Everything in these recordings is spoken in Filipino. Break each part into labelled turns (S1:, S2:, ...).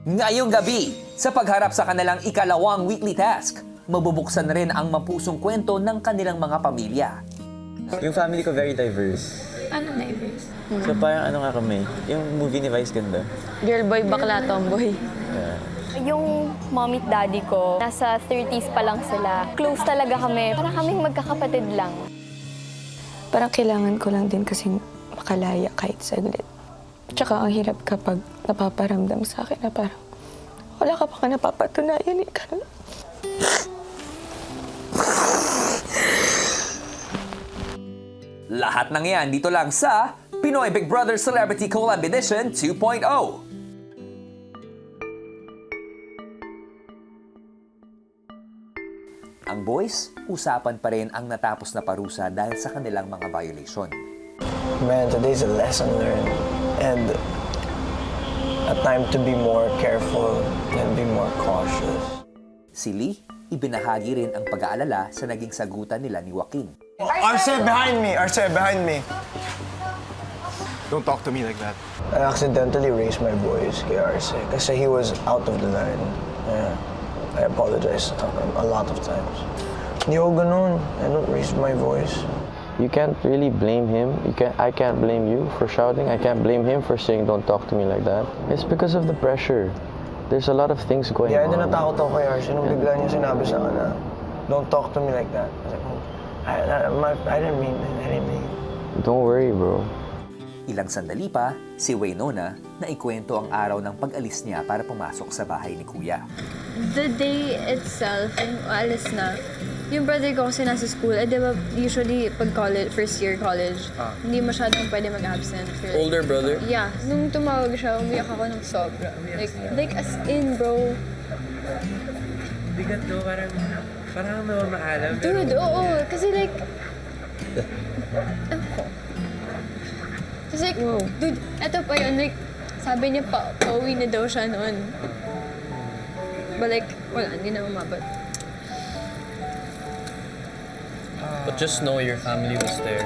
S1: Ngayong gabi, sa pagharap sa kanilang ikalawang weekly task, mabubuksan rin ang mapusong kwento ng kanilang mga pamilya.
S2: Yung family ko very diverse.
S3: Ano diverse?
S2: So parang ano nga kami, yung movie ni Vice ganda.
S3: Girl boy, bakla, tomboy.
S2: Yeah.
S4: Yung mommy at daddy ko, nasa 30s pa lang sila. Close talaga kami. Parang kaming magkakapatid lang.
S5: Parang kailangan ko lang din kasing makalaya kahit saglit. Tsaka ang hirap kapag napaparamdam sa akin na parang wala ka pa ka napapatunayan, ikaw.
S1: Lahat ng yan dito lang sa Pinoy Big Brother Celebrity Collab Edition 2.0. Ang boys, usapan pa rin ang natapos na parusa dahil sa kanilang mga violation.
S6: Man, today's a lesson learned. And a time to be more careful and be more cautious.
S1: Si Lee, ibinahagi rin ang pag-aalala sa naging sagutan nila ni Joaquin.
S6: Arce, behind me! Arce, behind me!
S7: Don't talk to me like that.
S6: I accidentally raised my voice kay Arce kasi he was out of the line. Yeah. I apologize a lot of times. Hindi ako ganun. I don't raise my voice.
S8: You can't really blame him. I can't blame you for shouting. I can't blame him for saying, don't talk to me like that. It's because of the pressure. There's a lot of things going
S6: Yeah,
S8: on.
S6: natakot ako kay Arce nung bigla niya sinabi sa akin na, don't talk to me like that. I didn't mean anything.
S8: Don't worry, bro.
S1: Ilang sandali pa, si Waynona na ikwento ang araw ng pag-alis niya para pumasok sa bahay ni Kuya.
S3: The day itself, yung alis na, yung brother ko kasi nasa school, di ba usually pag college, first year college, hindi masyadong pwede mag-absent. For,
S9: Older brother?
S3: Yeah. Nung tumawag siya, umiyak ako ng sobra. Like as in, bro.
S9: Bigat do, parang namamaalam.
S3: Dude, oo. Kasi like, kasi like, dude, eto pa yun, like, sabi niya pauwi na daw siya noon. But like, wala, hindi na umabot.
S9: But just know your family was there.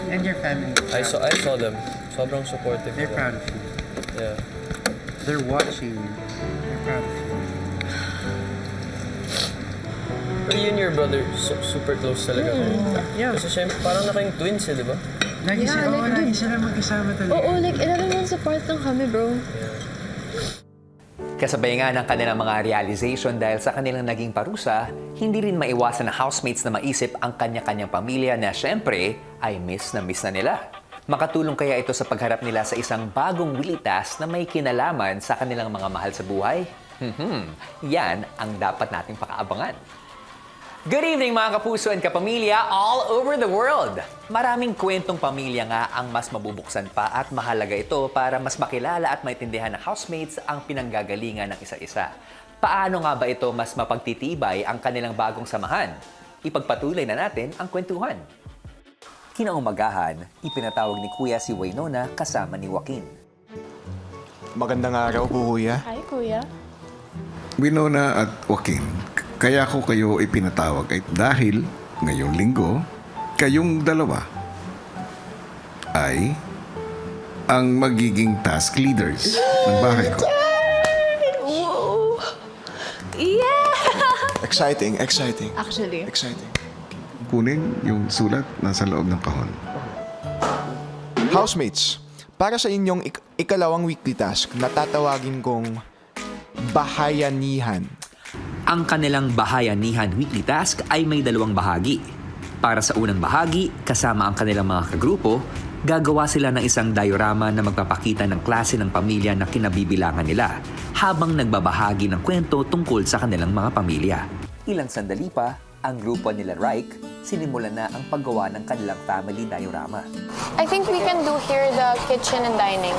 S7: And your family.
S9: I saw them. Sobrang supportive.
S7: They're proud of you.
S9: Yeah.
S7: They're watching you. They're proud of you.
S9: Pero you and your brother, super close talaga kayo.
S7: Yeah.
S9: Kasi syempre, parang nakaing twins eh, di ba?
S7: Lagi
S3: Yeah,
S7: sila,
S3: like,
S7: lagi
S3: dude.
S7: sila magkasama talaga.
S3: Oo, like 11 months apart lang kami, bro.
S1: Kasabay nga ng kanilang mga realization dahil sa kanilang naging parusa, hindi rin maiwasan ng housemates na maisip ang kanya-kanyang pamilya na syempre ay miss na nila. Makatulong kaya ito sa pagharap nila sa isang bagong wilitas na may kinalaman sa kanilang mga mahal sa buhay? Yan ang dapat nating pakaabangan. Good evening mga kapuso and kapamilya all over the world! Maraming kwentong pamilya nga ang mas mabubuksan pa at mahalaga ito para mas makilala at maintindihan ng housemates ang pinanggagalingan ng isa-isa. Paano nga ba ito mas mapagtitibay ang kanilang bagong samahan? Ipagpatuloy na natin ang kwentuhan. Kinaumagahan, ipinatawag ni Kuya si Waynona kasama ni Joaquin.
S7: Magandang araw po, kuya.
S5: Hi, Kuya.
S10: Winona at Joaquin, kaya ko kayo ipinatawag ay dahil ngayong linggo, kayong dalawa ay ang magiging task leaders ng bahay ko.
S5: Wow! Yeah!
S7: Exciting, exciting.
S3: Actually.
S7: Exciting.
S10: Kunin yung sulat nasa loob ng kahon.
S7: Housemates, para sa inyong ikalawang weekly task, natatawagin kong bahayanihan.
S1: Ang kanilang Bahayanihan Weekly Task ay may dalawang bahagi. Para sa unang bahagi, kasama ang kanilang mga kagrupo, gagawa sila ng isang diorama na magpapakita ng klase ng pamilya na kinabibilangan nila habang nagbabahagi ng kwento tungkol sa kanilang mga pamilya. Ilang sandali pa, ang grupo nila Reich, sinimulan na ang paggawa ng kanilang family diorama.
S4: I think we can do here the kitchen and dining.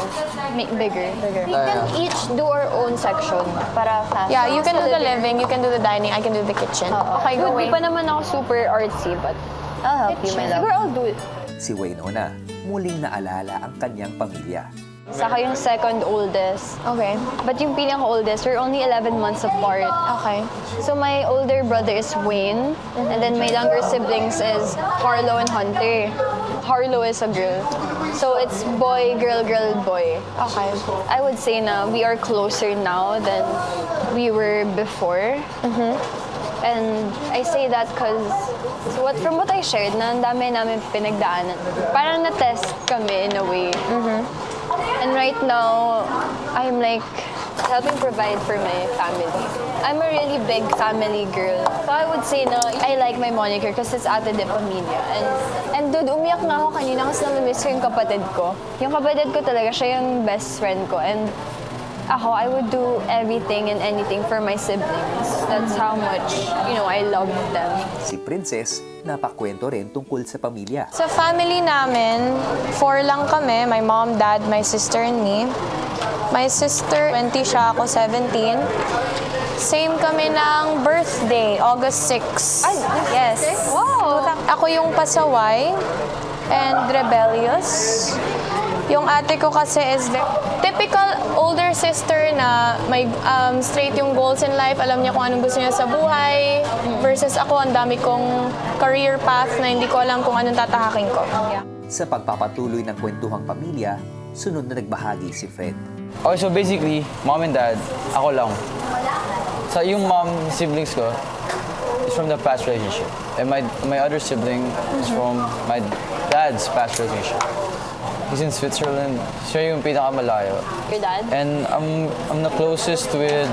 S4: Make bigger. We can each do our own section para fast. Yeah, you can do the living, you can do the dining, I can do the kitchen. Okay, go away. Di pa naman ako super artsy, but I'll help you, my love. Siguro I'll do it.
S1: Si Waynona, muling naalala ang kanyang pamilya.
S4: Saka yung second oldest. Okay. But yung pinaka-oldest, we're only 11 months apart. Okay. So my older brother is Wayne, and then my younger siblings is Harlow and Hunter. Harlow is a girl. So it's boy, girl, girl, boy.
S5: Okay.
S4: I would say na we are closer now than we were before. And I say that because from what I shared, na ang dami namin pinagdaanan. Parang na-test kami in a way. And right now, I'm like helping provide for my family. I'm a really big family girl. So I would say na I like my moniker because it's Ate de Pamilya. And dude, umiyak na ako kanina kasi namimiss ko yung kapatid ko. Yung kapatid ko talaga, siya yung best friend ko. And ako, I would do everything and anything for my siblings. That's how much, I love them.
S1: Si Princess, napakwento rin tungkol sa pamilya.
S4: Sa family namin, 4 lang kami. My mom, dad, my sister, and me. My sister, 20 siya, ako 17. Same kami ng birthday, August 6.
S3: Ay,
S4: yes.
S3: Wow!
S4: Ako yung pasaway and rebellious. Yung ate ko kasi is the typical older sister na may straight yung goals in life. Alam niya kung anong gusto niya sa buhay. Versus ako, ang dami kong career path na hindi ko alam kung anong tatahakin ko.
S1: Sa pagpapatuloy ng kwentuhang pamilya, sunod na nagbahagi si Fred.
S9: Okay, so basically, mom and dad, ako lang. So yung mom, siblings ko, is from the past relationship. And my other sibling is from my dad's past relationship. He's in Switzerland. Siya yung pinakamalayo.
S4: Your dad?
S9: And I'm the closest with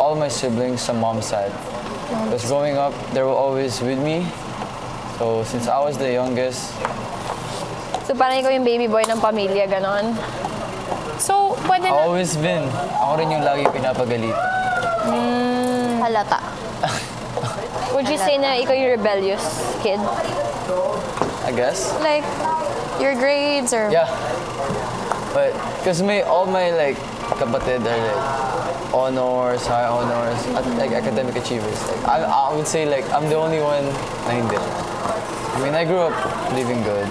S9: all my siblings sa mom's side. Because growing up, they were always with me. So since I was the youngest,
S4: So parang ikaw yung baby boy ng pamilya, ganon? So, pwede
S9: I've
S4: na...
S9: always been. Ako rin yung lagi pinapagalit.
S4: Halata. Would you say na ikaw yung rebellious kid?
S9: I guess.
S4: Like, your grades or...
S9: Yeah. But, because all my, kapatid are, honors, high honors, at, academic achievers. I would say, I'm the only one na hindi. I mean, I grew up living good,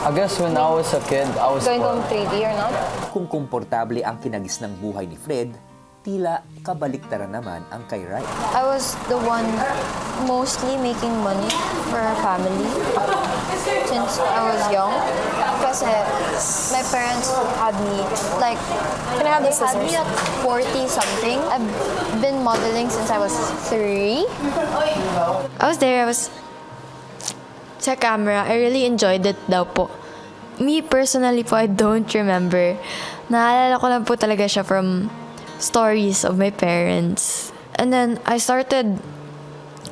S9: I guess when I was a kid, I was
S4: Going
S9: spoiled.
S4: home 3D or not?
S1: Kung komportable ang kinagis ng buhay ni Fred, tila kabaliktaran naman ang kay Rai.
S3: I was the one mostly making money for our family since I was young. Kasi my parents had me,
S4: Can I have the
S3: they had me
S4: scissors?
S3: at 40-something. I've been modeling since I was 3.
S5: I was there, sa camera. I really enjoyed it daw po. Me personally po, I don't remember. Naalala ko lang po talaga siya from stories of my parents. And then I started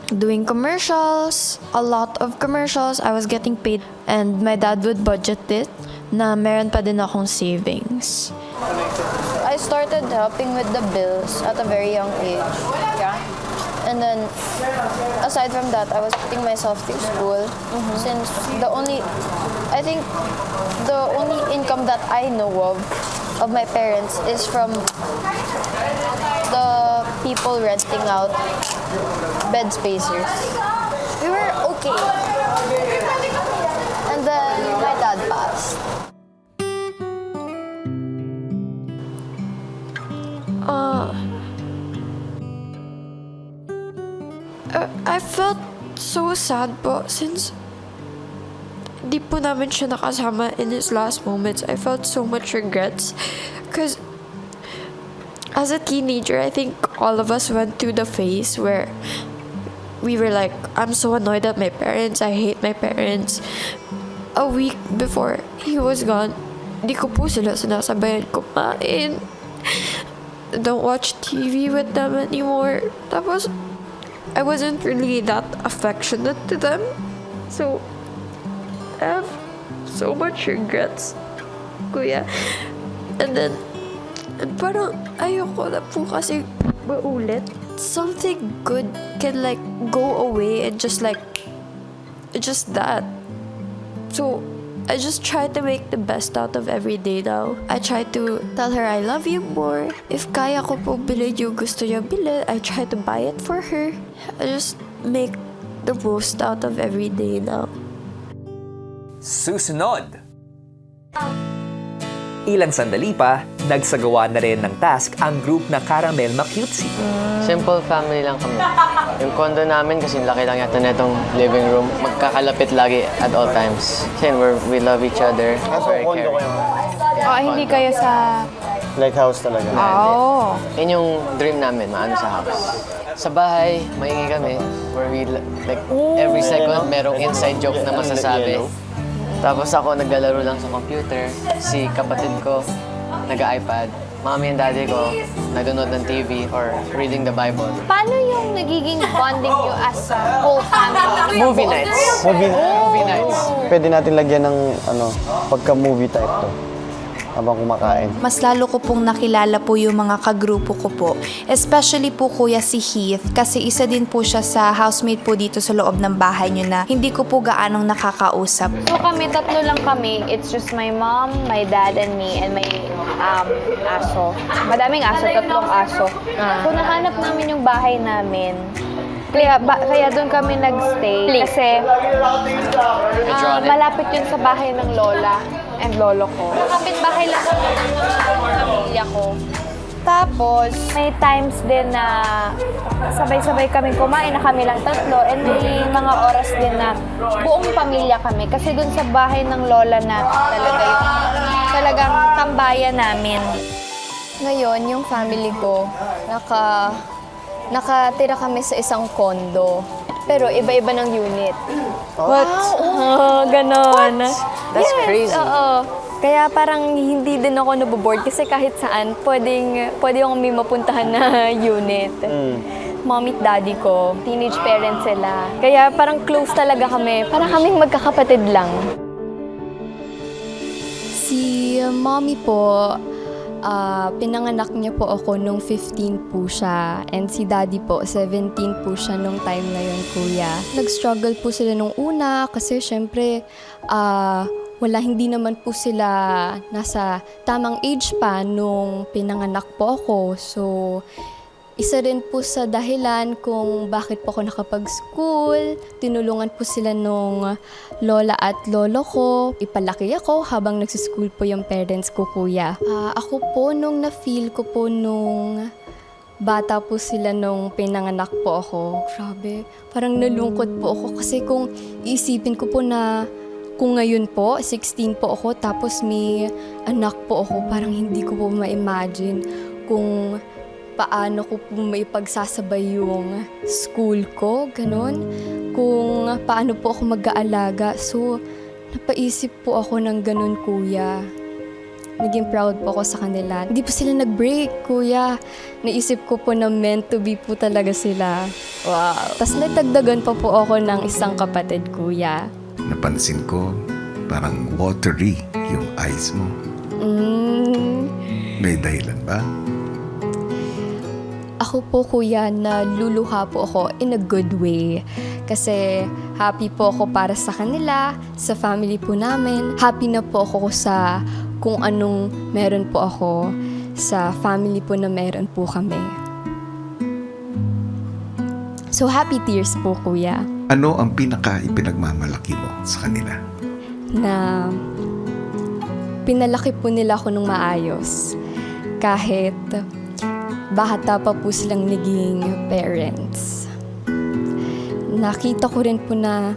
S5: doing commercials, a lot of commercials. I was getting paid and my dad would budget it na meron pa din akong savings.
S3: I started helping with the bills at a very young age. Yeah. And then, aside from that, I was putting myself through school since I think the only income that I know of my parents is from the people renting out bed spacers. We were okay. And then my dad passed.
S5: I felt so sad po since di po namin siya nakasama in his last moments. I felt so much regrets because as a teenager, I think all of us went through the phase where we were like, I'm so annoyed at my parents. I hate my parents. A week before he was gone, di ko po sila sinasabayan kumain. Don't watch TV with them anymore. Tapos, I wasn't really that affectionate to them. So, I have so much regrets, kuya. And then, parang ayoko na po kasi maulit. Something good can go away and just that. So, I just try to make the best out of every day now. I try to tell her I love you more. If kaya ko po bilhin yung gusto niya bilhin, I try to buy it for her. I just make the most out of every day now.
S1: Susunod! Ilang sandali pa, nagsagawa na rin ng task ang group na Caramel Macutesy.
S8: Simple family lang kami. Yung condo namin, kasi laki lang yata na itong living room, magkakalapit lagi at all times. Kasi we love each other. Very caring.
S4: Hindi kayo sa...
S2: Like house talaga.
S4: Oh.
S8: Yun yung dream namin, maano sa house. Sa bahay, maingay kami, where we, like, every second, merong inside joke na masasabi. Tapos ako, naglalaro lang sa computer. Si kapatid ko, nag-iPad. Mami and daddy ko, nanonood ng TV or reading the Bible.
S4: Paano yung nagiging bonding you as a whole family?
S8: Movie nights. Movie nights.
S2: Pwede natin lagyan ng pagka-movie type to. Habang kumakain.
S11: Mas lalo ko pong nakilala po yung mga kagrupo ko po. Especially po kuya si Heath kasi isa din po siya sa housemate po dito sa loob ng bahay niyo na hindi ko po gaanong nakakausap.
S4: So kami, tatlo lang kami. It's just my mom, my dad, and me, and my aso. Madaming aso, tatlong aso. So nahanap namin yung bahay namin. Kaya doon kami nagstay kasi malapit yun sa bahay ng lola and lolo ko. Kapit bahay lang kami ng pamilya ko. Tapos, may times din na sabay-sabay kami kumain na kami lang tatlo and may mga oras din na buong pamilya kami kasi doon sa bahay ng lola na talagang tambayan namin.
S3: Ngayon, yung family ko, nakatira kami sa isang condo. Pero iba-iba ng unit.
S4: What?
S3: Ganon.
S8: That's crazy.
S3: Oo. Kaya parang hindi din ako naboboard kasi kahit saan, pwede akong may mapuntahan na unit. Mommy at daddy ko, teenage parents sila. Kaya parang close talaga kami. Parang kaming magkakapatid lang.
S12: Si mommy po, pinanganak niya po ako nung 15 po siya. And si daddy po, 17 po siya nung time na yun, kuya. Nag-struggle po sila nung una kasi syempre, hindi naman po sila nasa tamang age pa nung pinanganak po ako. So, isa rin po sa dahilan kung bakit po ako nakapag-school. Tinulungan po sila nung lola at lolo ko. Ipalaki ako habang nagsischool po yung parents ko, kuya. Ako po, nung na-feel ko po nung bata po sila nung pinanganak po ako. Grabe, parang nalungkot po ako kasi kung iisipin ko po na kung ngayon po, 16 po ako, tapos may anak po ako, parang hindi ko po ma-imagine kung paano ko po may pagsasabay yung school ko, ganun. Kung paano po ako mag-aalaga. So, napaisip po ako ng ganun, kuya. Naging proud po ako sa kanila. Hindi po sila nag-break, kuya. Naisip ko po na meant to be po talaga sila. Wow. Tapos nagdagdagan pa po ako ng isang kapatid, kuya.
S10: Napansin ko, parang watery yung eyes mo. May dahilan ba?
S12: Ako po, kuya, naluluha po ako in a good way. Kasi happy po ako para sa kanila, sa family po namin. Happy na po ako sa kung anong meron po ako sa family po na meron po kami. So, happy tears po, kuya.
S10: Ano ang pinaka-ipinagmamalaki mo sa kanila?
S12: Na pinalaki po nila ako ng maayos. Kahit bata pa po silang naging parents. Nakita ko rin po na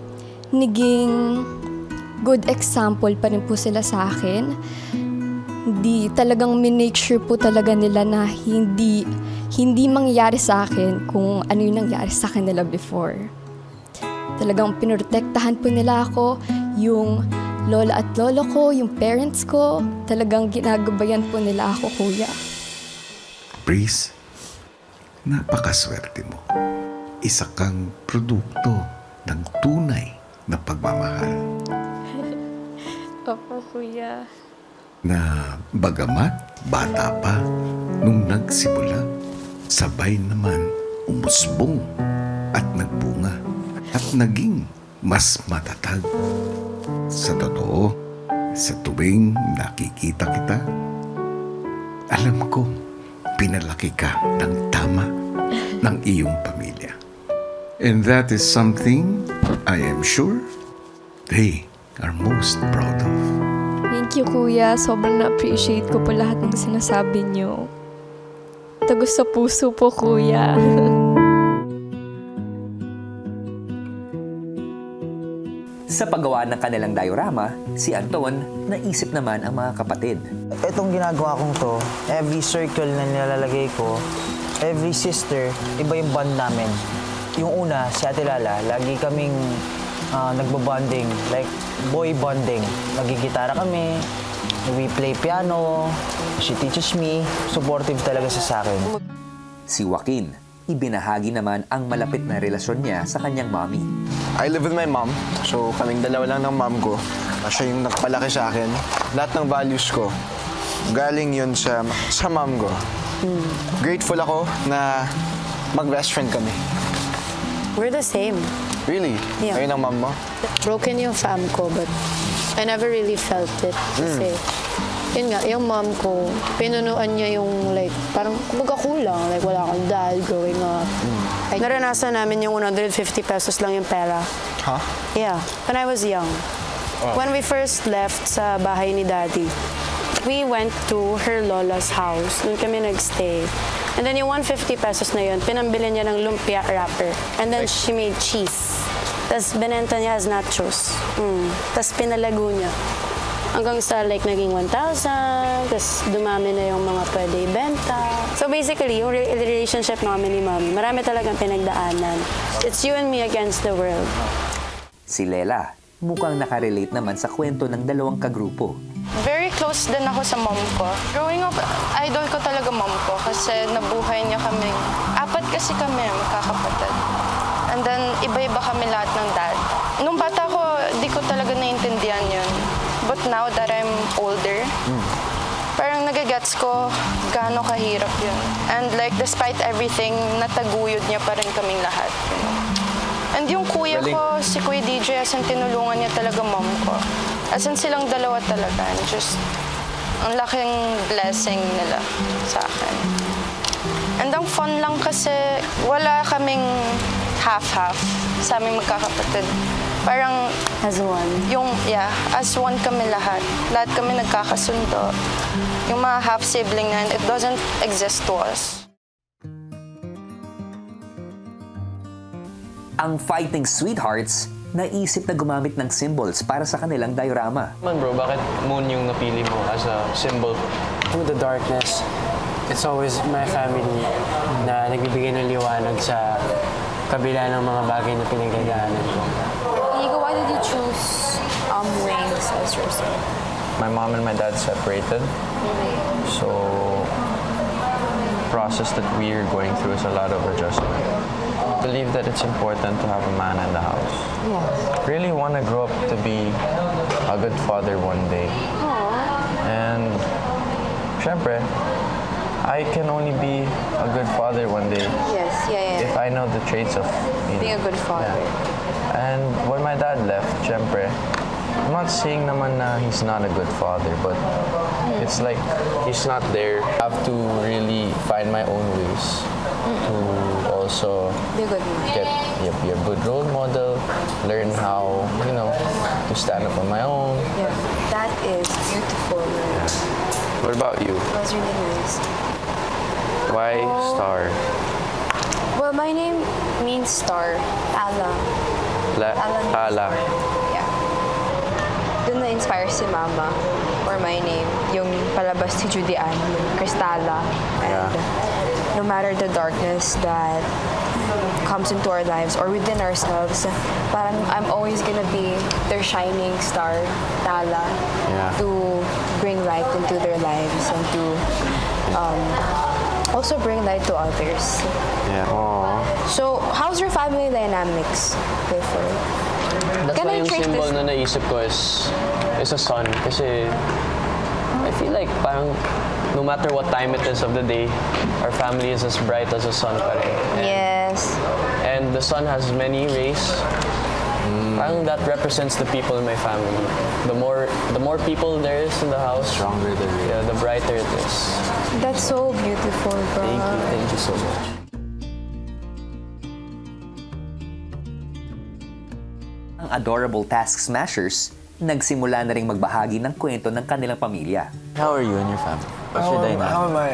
S12: naging good example pa rin po sila sa akin. Talagang minake sure po talaga nila na hindi mangyayari sa akin kung ano yung nangyari sa kanila before. Talagang pinoprotektahan po nila ako, yung lola at lolo ko, yung parents ko, talagang ginagabayan po nila ako, kuya.
S10: Breeze, napakaswerte mo. Isa kang produkto ng tunay na pagmamahal.
S12: Opo, kuya.
S10: Na bagamat bata pa, nung nagsimula, sabay naman umusbong at nagbunga at naging mas matatag. Sa totoo, sa tuwing nakikita kita, alam ko, pinalaki ka ng tama ng iyong pamilya. And that is something I am sure they are most proud of.
S12: Thank Thank you, Kuya. Sobrang na-appreciate ko po lahat ng sinasabi niyo. Tagos sa puso po, Kuya.
S1: Sa paggawa ng kanilang diorama, si Anton naisip naman ang mga kapatid.
S6: Itong ginagawa kong to, every circle na nilalagay ko, every sister, iba yung bond namin. Yung una, si Ate Lala, lagi kaming nagbabonding, like boy bonding. Nagigitara kami, we play piano, she teaches me, supportive talaga siya sa akin.
S1: Si Joaquin, ibinahagi naman ang malapit na relasyon niya sa kanyang mommy.
S2: I live with my mom, so kaming dalawa lang ng mom ko. Siya yung nagpalaki sa akin. Lahat ng values ko, galing yun sa mom ko. Grateful ako na mag-best friend kami.
S13: We're the same.
S2: Really?
S13: Yeah.
S2: Ayun ang mom mo?
S13: Broken yung fam ko, but I never really felt it. Kasi, yun nga, yung mom ko, pinunuan niya yung like, parang kumbaga kulang. Like, wala akong dad growing up. Naranasan namin yung 150 pesos lang yung pera.
S2: Huh?
S13: Yeah, when I was young. When we first left sa bahay ni Daddy, we went to her lola's house. Doon kami nagstay. And then yung 150 pesos na yun, pinambili niya ng lumpia wrapper. And then she made cheese. Tapos binenta niya as nachos. Tapos pinalago niya. Hanggang sa like naging 1,000, tapos dumami na yung mga pwede ibenta. So basically, yung relationship namin ni Mommy, marami talagang pinagdaanan. It's you and me against the world.
S1: Si Lela, mukhang nakarelate naman sa kwento ng dalawang kagrupo.
S4: Very close din ako sa mom ko. Growing up, idol ko talaga mom ko kasi nabuhay niya kami. 4 kasi kami, magkakapatid. And then, iba-iba kami lahat ng dad. Nung bata ko, di ko talaga naiintindihan yun. But now that I'm older, parang nagagets ko gaano kahirap yun. And like, despite everything, nataguyod niya pa rin kaming lahat. You know? And yung kuya ko, si Kuya DJ, as in tinulungan niya talaga mom ko. As in silang dalawa talaga. And just, ang laking blessing nila sa akin. And ang fun lang kasi, wala kaming half-half sa aming magkakapatid. Parang,
S13: As one.
S4: As one kami lahat. Lahat kami nagkakasundo. Yung mga half-sibling na, it doesn't exist to us.
S1: Ang Fighting Sweethearts, naisip na gumamit ng symbols para sa kanilang diorama.
S9: Man bro, bakit moon yung napili mo as a symbol?
S14: Through the darkness, it's always my family na nagbibigay ng liwanag sa kabila ng mga bagay na pinagdadaanan ko.
S5: Inigo, why did you choose wings as your son?
S9: My mom and my dad separated. So, process that we're going through is a lot of adjustment. I believe that it's important to have a man in the house.
S5: Yes.
S9: Really want to grow up to be a good father one day. And, syempre, I can only be a good father one day
S5: Yes, yeah.
S9: if I know the traits of
S5: Being a good father.
S9: Yeah. And when my dad left, syempre, I'm not saying naman na he's not a good father, but it's like he's not there. I have to really find my own ways to also
S5: Be a good man.
S9: be a good role model, learn how, to stand up on my own.
S5: Yeah, that is beautiful.
S9: What about you?
S5: That was really nice.
S9: Why Star?
S5: Well, my name means star. Ala.
S9: Tala.
S5: Yeah. Doon na-inspire si Mama or my name. Yung palabas si Judy Ann, Cristala. And no matter the darkness that comes into our lives or within ourselves, parang I'm always gonna be their shining star, Tala, to bring light into their lives and to also bring light to others.
S9: Yeah.
S5: So, how's your family dynamics before?
S14: That's why yung symbol na naisip ko is a sun. Kasi I feel like parang no matter what time it is of the day, our family is as bright as the sun pa rin.
S5: Yes.
S14: And the sun has many rays. Parang that represents the people in my family. The more people there is in the house,
S9: Stronger the ray.
S14: yeah, the brighter it is.
S5: That's so beautiful, bro.
S9: Thank you so much.
S1: Ang adorable Task Smashers, nagsimula na ring magbahagi ng kwento ng kanilang pamilya.
S9: How are you and your family? What's your dynamic?
S2: How am I?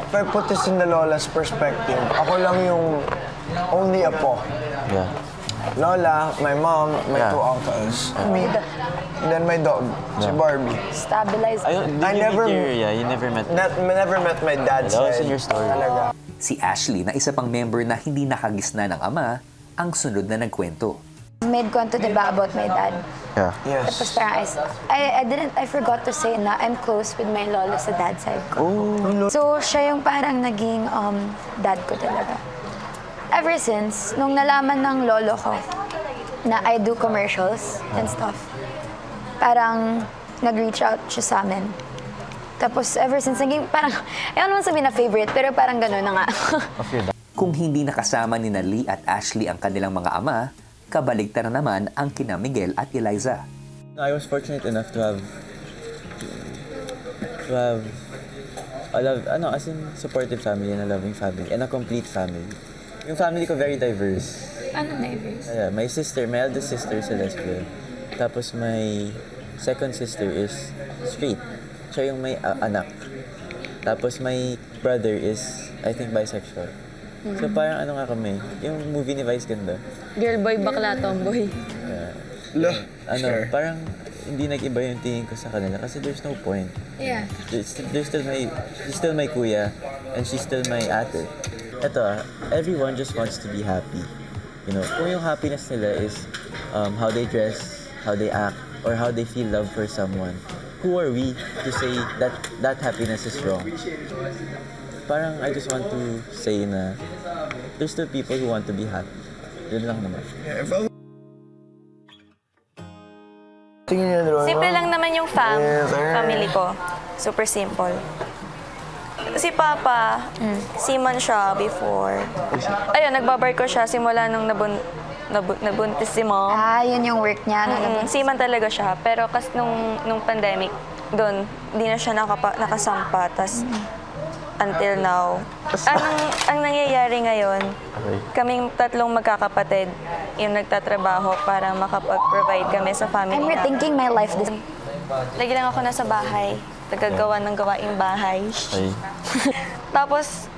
S2: If I put this in the Lola's perspective, ako lang yung only apo.
S9: Yeah.
S2: Lola, my mom, my
S9: Yeah.
S2: 2 uncles, me, and then my dog, si Barbie.
S3: Stabilize.
S9: You never met
S2: Never met my dad's
S9: That was
S2: side.
S9: in your story.
S2: Talaga.
S1: Si Ashley na isa pang member na hindi nakagisna ng ama, ang sunod na nagkwento.
S3: Made kwento diba about my dad?
S9: Yeah.
S2: Yes.
S3: Tapos parang I forgot to say na I'm close with my lola sa dad's side ko. So, siya yung parang naging dad ko talaga. Ever since, nung nalaman ng lolo ko na I do commercials and stuff, parang nag-reach out siya sa amin. Tapos ever since, naging parang, ayaw naman sabihin na favorite, pero parang gano'n na nga.
S1: Kung hindi nakasama ni Lee at Ashley ang kanilang mga ama, kabaligtaran naman ang kina Miguel at Eliza.
S9: I was fortunate enough to have as in supportive family and a loving family and a complete family. Yung family ko very diverse.
S3: Ano diverse?
S9: My eldest sister is lesbian. Tapos my second sister is straight. Siya yung may anak. Tapos my brother is, I think, bisexual. So parang ano nga kami, yung movie ni Vice ganda.
S4: Girl boy, bakla, tomboy.
S9: Parang hindi nag-iba yung tingin ko sa kanila kasi there's no point.
S3: Yeah.
S9: She's still my kuya and she's still my ate. Ito everyone just wants to be happy. You know, kung yung happiness nila is how they dress, how they act, or how they feel love for someone, who are we to say that that happiness is wrong? Parang I just want to say na there's still people who want to be happy. Yun lang naman.
S4: Simple lang naman yung family ko. Super simple. Si Papa, seaman siya before. Ayun, nagbabar ko siya simula nung nabuntis si Mom.
S3: Yun yung work niya.
S4: Seaman talaga siya. Pero kas nung pandemic, doon, di na siya nakasampa. Tas, until now. Ang nangyayari ngayon, kaming 3 magkakapatid yung nagtatrabaho para makapag-provide kami sa family
S3: I'm rethinking my life this.
S4: Lagi lang ako nasa bahay. Nagagawa ng gawaing bahay. Tapos,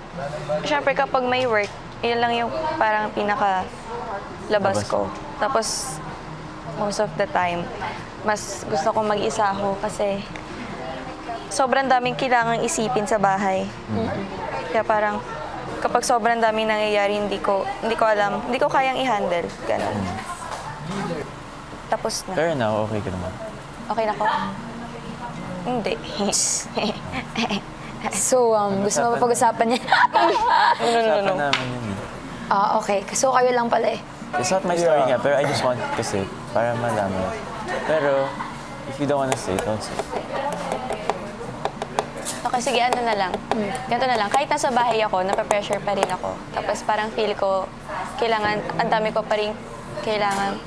S4: syempre kapag may work, yun lang yung parang pinaka-labas ko. Tapos, most of the time, mas gusto kong mag-isa ako kasi sobrang daming kailangang isipin sa bahay. Kaya parang kapag sobrang daming nangyayari, hindi ko alam, hindi ko kayang i-handle. Ganun. Tapos na.
S9: Pero now, okay ka naman.
S4: Okay na ko? Hindi.
S3: So, gusto mo pa pag-usapan niya?
S9: Usapan namin yun eh.
S3: Okay. So, kayo lang pala eh.
S9: It's not my story nga, pero I just want kasi para malaman. Pero, if you don't wanna say, don't say.
S4: Okay, sige, ano na lang. Ganito na lang. Kahit nasa bahay ako, napapressure pa rin ako. Tapos parang feel ko, ang dami ko pa rin kailangan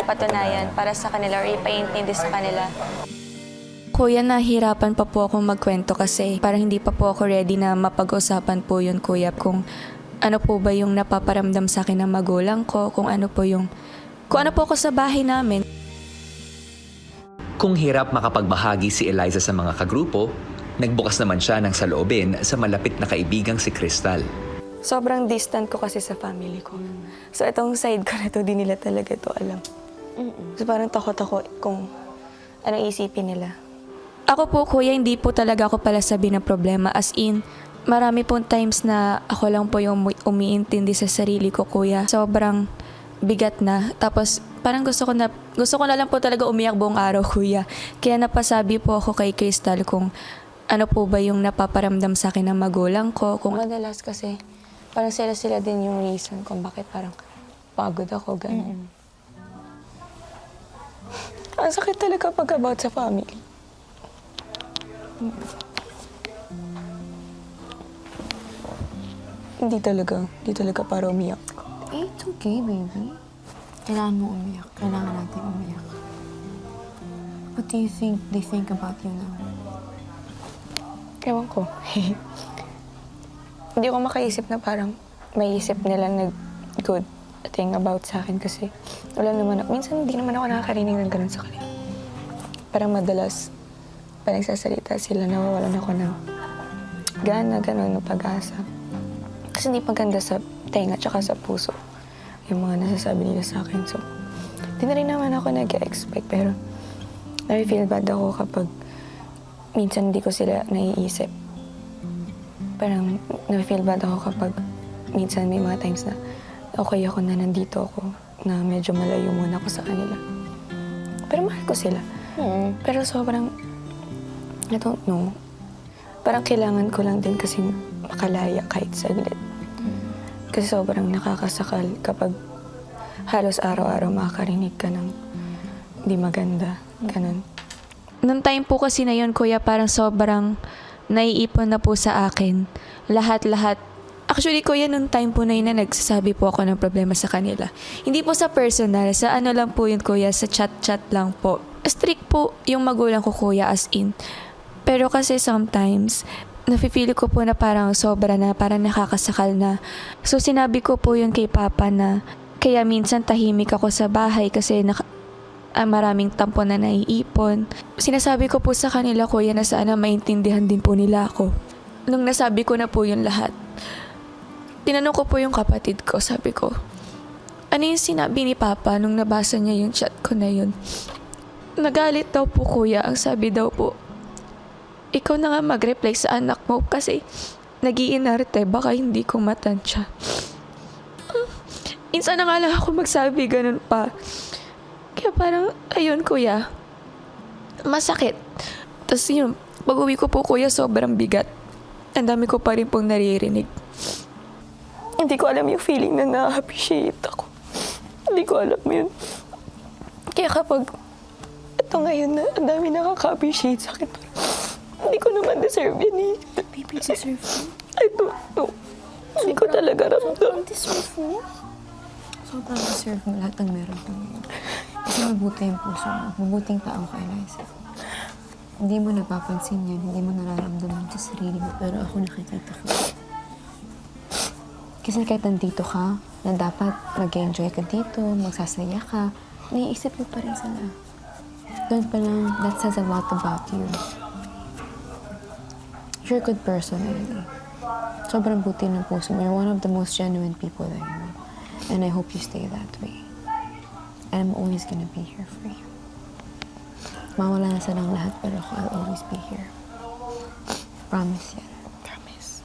S4: patunayan para sa kanila or ipaintindi sa kanila.
S11: Kuya, nahihirapan pa po akong magkwento kasi parang hindi pa po ako ready na mapag-usapan po yun, kuya. Kung ano po ba yung napaparamdam sa akin ng magulang ko, kung ano po ako sa bahay namin.
S1: Kung hirap makapagbahagi si Eliza sa mga kagrupo, nagbukas naman siya ng saloobin sa malapit na kaibigang si Crystal.
S4: Sobrang distant ko kasi sa family ko. So itong side ko na to, di nila talaga to alam. So parang takot ako kung anong isipin nila.
S11: Ako po, kuya, hindi po talaga ako pala sabi ng problema. As in, marami pong times na ako lang po yung umiintindi sa sarili ko, kuya. Sobrang bigat na. Tapos, parang gusto ko na lang po talaga umiyak buong araw, kuya. Kaya napasabi po ako kay Crystal kung ano po ba yung napaparamdam sa akin ng magulang ko.
S4: Madalas kasi, parang sila din yung reason kung bakit parang pagod ako, gano'n. Ang sakit talaga pag about sa family. Hindi talaga para umiyak.
S3: It's okay, baby. Kailangan mo umiyak. Kailangan natin umiyak. What do you think they think about you now?
S4: Ewan ko. Hindi ko makaisip na parang may isip nila na good thing about sa akin kasi wala naman. Minsan hindi naman ako nakakarinig ng ganun sa kanila.
S11: parang madalas pa nagsasalita sila, nawawalan ako ng gana, gano'n, ng pag-asa. Kasi hindi maganda sa tenga tsaka sa puso yung mga nasasabi nila sa akin. So, di na rin naman ako nag-expect, pero I-feel bad ako kapag minsan hindi ko sila naiisip. Parang na-feel bad ako kapag minsan may mga times na okay ako na nandito ako, na medyo malayo muna ako sa kanila. Pero mahal ko sila. Pero sobrang, I don't know, parang kailangan ko lang din kasi makalaya kahit saglit. Kasi sobrang nakakasakal kapag halos araw-araw makakarinig ka ng di maganda. Ganun.
S12: Nung time po kasi na yun, kuya, parang sobrang naiipon na po sa akin. Lahat-lahat.
S11: Actually, kuya, nung time po na yun na nagsasabi po ako ng problema sa kanila. Hindi po sa personal, sa ano lang po yun, kuya, sa chat-chat lang po. Strict po yung magulang ko, kuya, as in. Pero kasi sometimes, nafe-feel ko po na parang sobra na, parang nakakasakal na. So, sinabi ko po yun kay Papa na kaya minsan tahimik ako sa bahay kasi maraming tampo na naiipon. Sinasabi ko po sa kanila, kuya, na sana maintindihan din po nila ako. Nung nasabi ko na po yun lahat, tinanong ko po yung kapatid ko, sabi ko, ano yung sinabi ni Papa nung nabasa niya yung chat ko na yun? Nagalit daw po, kuya. Ang sabi daw po, ikaw na nga mag-reply sa anak mo kasi nag-iinarte, baka hindi ko matansya. Insan na nga lang ako magsabi ganun pa. Kaya parang, ayun, kuya, masakit. Tapos yun, pag-uwi ko po, kuya, sobrang bigat. Ang dami ko pa rin pong naririnig. Hindi ko alam yung feeling na na-appreciate ako. Hindi ko alam yun. Kaya kapag ito ngayon na ang dami nakaka-appreciate sa akin, hindi ko naman deserve yan eh.
S3: Baby, deserve mo?
S11: I don't know. Hindi ko talaga ramdam.
S3: Deserve mo? Sobrang deserve mo lahat ng meron ko ngayon. Kasi mabuti yung puso mo. Mabuting tao ka, Eliza. Hindi mo napapansin yun. Hindi mo nararamdaman sa sarili mo. Pero ako nakikita ko. Kasi kahit nandito ka, na dapat mag-enjoy ka dito, magsasaya ka, naiisip mo pa rin sila. Doon pa lang, that says a lot about you. You're a good person, Ellie. Sobrang buti ng puso mo. You're one of the most genuine people that I know. And I hope you stay that way. And I'm always gonna be here for you. Mawala na silang lahat, pero ako, I'll always be here. Promise yan. Promise.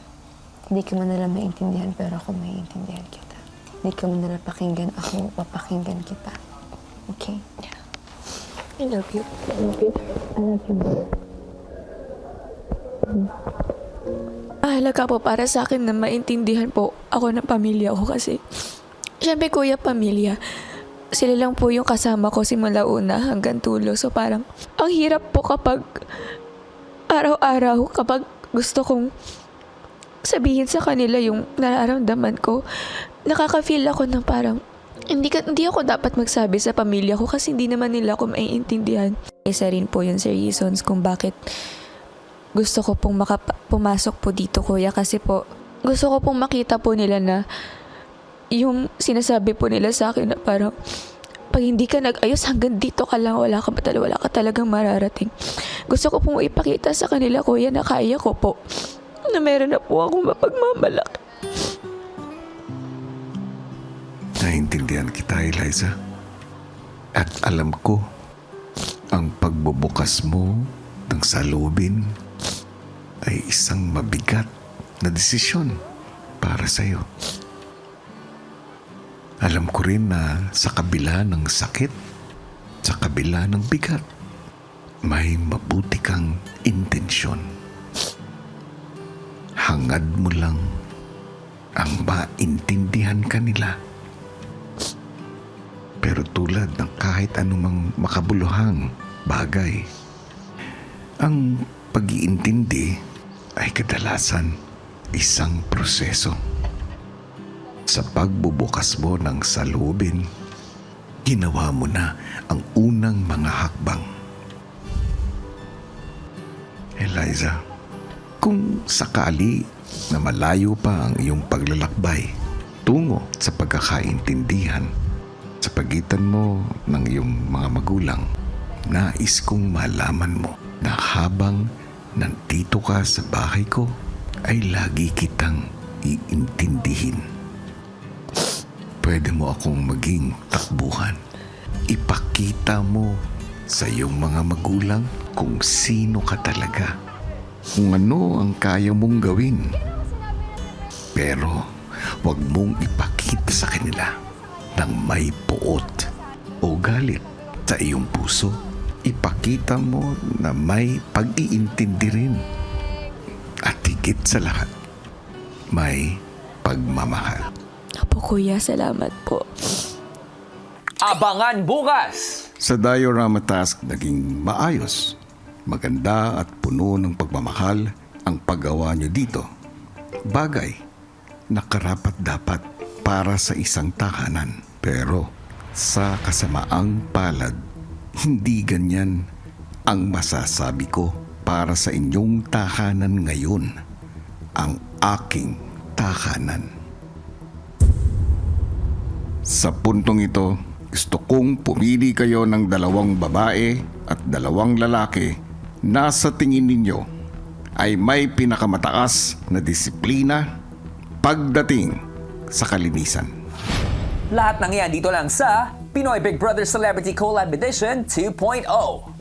S3: Hindi ka man nila maintindihan, pero ako maiintindihan kita. Hindi ka man nila pakinggan, ako papakinggan kita. Okay?
S11: Yeah. I love you. I love you. I love you more. Mahalaga po para sa akin na maintindihan po ako ng pamilya ko kasi syempre, kuya, pamilya. Sila lang po yung kasama ko simula una hanggang tulo. So parang ang hirap po kapag araw-araw, kapag gusto kong sabihin sa kanila yung nararamdaman ko, nakaka-feel ako ng parang hindi ako dapat magsabi sa pamilya ko kasi hindi naman nila ako maiintindihan. Isa rin po yun sa reasons kung bakit gusto ko pong pumasok po dito, kuya, kasi po gusto ko pong makita po nila na yung sinasabi po nila sa akin na parang pag hindi ka nag-ayos hanggang dito ka lang, wala ka talagang mararating. Gusto ko pong ipakita sa kanila, kuya, na kaya ko po, na meron na po akong mapagmamalaki.
S10: Naintindihan kita, Eliza. At alam ko, ang pagbubukas mo ng salubin ay isang mabigat na desisyon para sa'yo. Alam ko rin na sa kabila ng sakit, sa kabila ng bigat, may mabuti kang intensyon. Hangad mo lang ang maintindihan ka nila. Pero tulad ng kahit anumang makabuluhang bagay, ang pag-iintindi ay kadalasan isang proseso. Sa pagbubukas mo ng salubin, ginawa mo na ang unang mga hakbang. Eliza, kung sakali na malayo pa ang iyong paglalakbay tungo sa pagkakaintindihan sa pagitan mo ng iyong mga magulang, Nais kong malaman mo na habang nandito ka sa bahay ko, ay lagi kitang iintindihin. Pwede mo akong maging takbuhan. Ipakita mo sa iyong mga magulang kung sino ka talaga. Kung ano ang kaya mong gawin. Pero huwag mong ipakita sa kanila ng may puot o galit sa iyong puso. Ipakita mo na may pag-iintindi rin. At higit sa lahat, may pagmamahal.
S11: Apo kuya, salamat po.
S1: Abangan bukas!
S10: Sa diorama task naging maayos, maganda at puno ng pagmamahal ang paggawa niyo dito. Bagay na karapat-dapat para sa isang tahanan. Pero sa kasamaang palad, hindi ganyan ang masasabi ko para sa inyong tahanan ngayon. Ang aking tahanan. Sa puntong ito, gusto kong pumili kayo ng 2 babae at 2 lalaki na sa tingin ninyo ay may pinakamataas na disiplina pagdating sa kalinisan.
S1: Lahat ng yan dito lang sa Pinoy Big Brother Celebrity Collab Edition 2.0.